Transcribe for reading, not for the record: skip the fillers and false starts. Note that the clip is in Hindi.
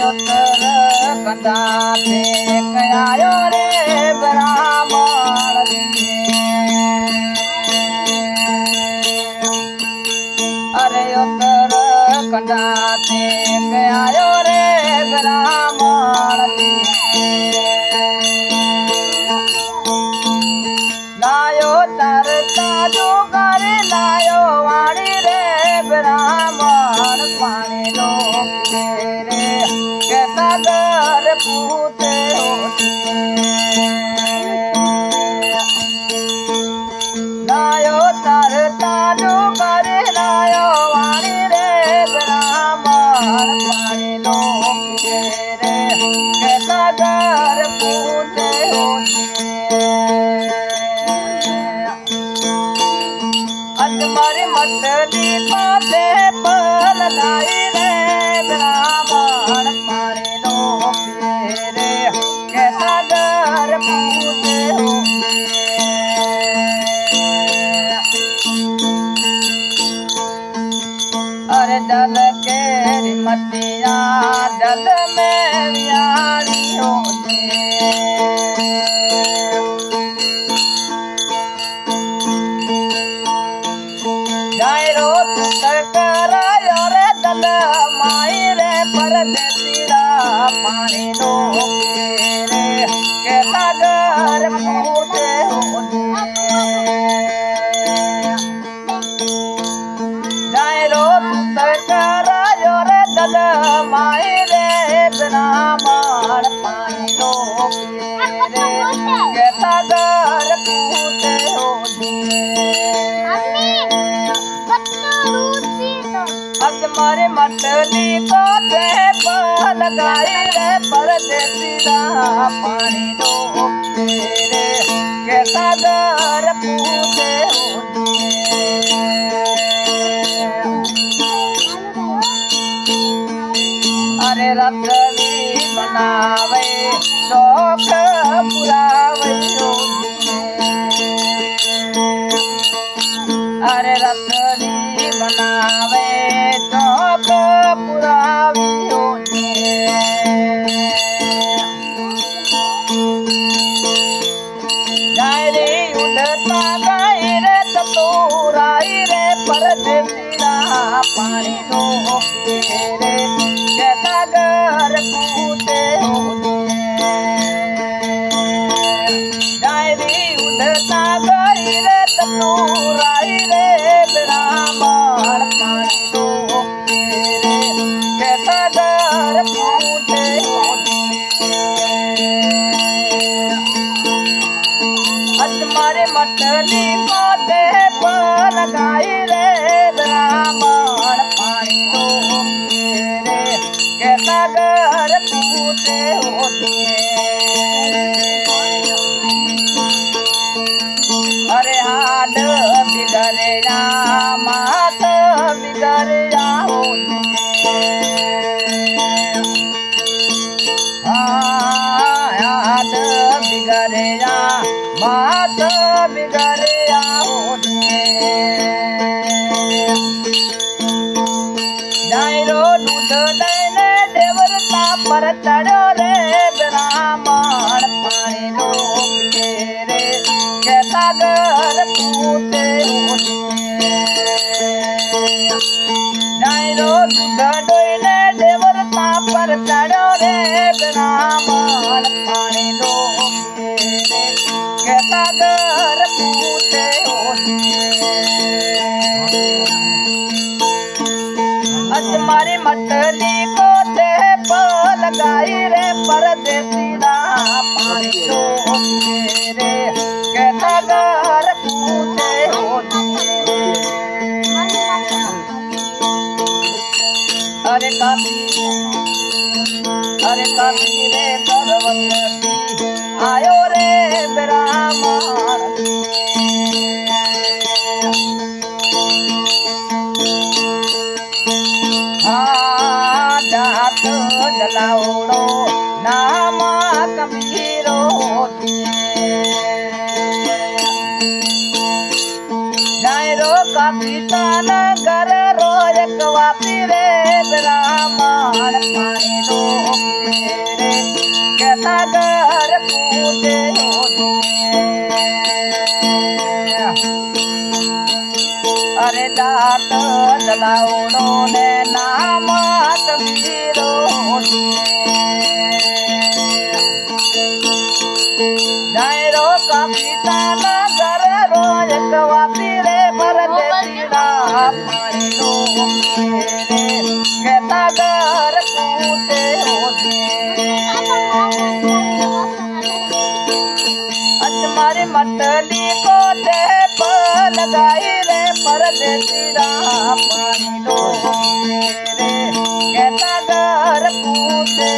उत्तर कंधा फेंक आयो रे ब्राह्मण अरे उत्तर कंधा फेंक आयो रे ब्राह्मण लायो तरता जो कर लायो वाणी रे ब्राह्मण पानी लो तेरे कहता घर पूते लायो तरता जो कर लायो वाणी रे ब्राह्मण पानी लो तेरे कहता घर पूते मारी मछली पाते पल लाई रे ब्राह्मण पानी लो रे कैसा घर पूते हो अरे जल के मतिया जल में वियाणी होती जायरो करायो रे दल माई रे परदेसीरा पानी लो रे कैसा घर पूते जायरो करायो रे दल माई रे ब्राह्मण पानी लो रे कैसा घर पूते हो मारे मछली को पल लगाई रे परदेसीरा पानी लो तेरे कैसा घर पूते अरे रतली बनावे शौक पुरावे अरे रतली बनावे शौक पुरावी जायरे उड़ता गई रे ततोराई रे परदेसीरा पानी लो रे कैसा घर पूते हो जायरे उड़ता गई रे ततोराई रे ब्राह्मण पानी लो रे कैसा घर पूते हो मारे मछली पाते पर लगाई रे ब्राह्मण पानी लो रे कैसा घर पूते होते अरे हाथ बिगड़या मात बिगड़या होते हाथ बिगड़या मात बिगड़या होते जायरो दूध देने देवरता पर चढ़ो रे ब्राह्मण पानी लो रे कैसा घर पूते होते जायरो दूध देने देवरता पर चढ़ो रे ब्राह्मण पानी लो कैसा घर पूते मारी मछली को पल लगाई रे परदेसीरा पानी लो रे कैसा घर पूते अरे काफी रे पर्वती आयो रे ब्राह्मण जात जलाओ नाम कबीरो जायरो काफी तान कर रो एक वापी रे ब्राह्मण पानी लो रे कहता घर पूछे अरे दात दलावड़ो ने नाम कबीरो जायरो कविता ना घर रोज कवापी रे भर देतीड़ा पानी लो रे कहता घर पूछे मारी मटली को दे पर लगाई रे पर देतीड़ा पानी लो रे कहता घर पूछे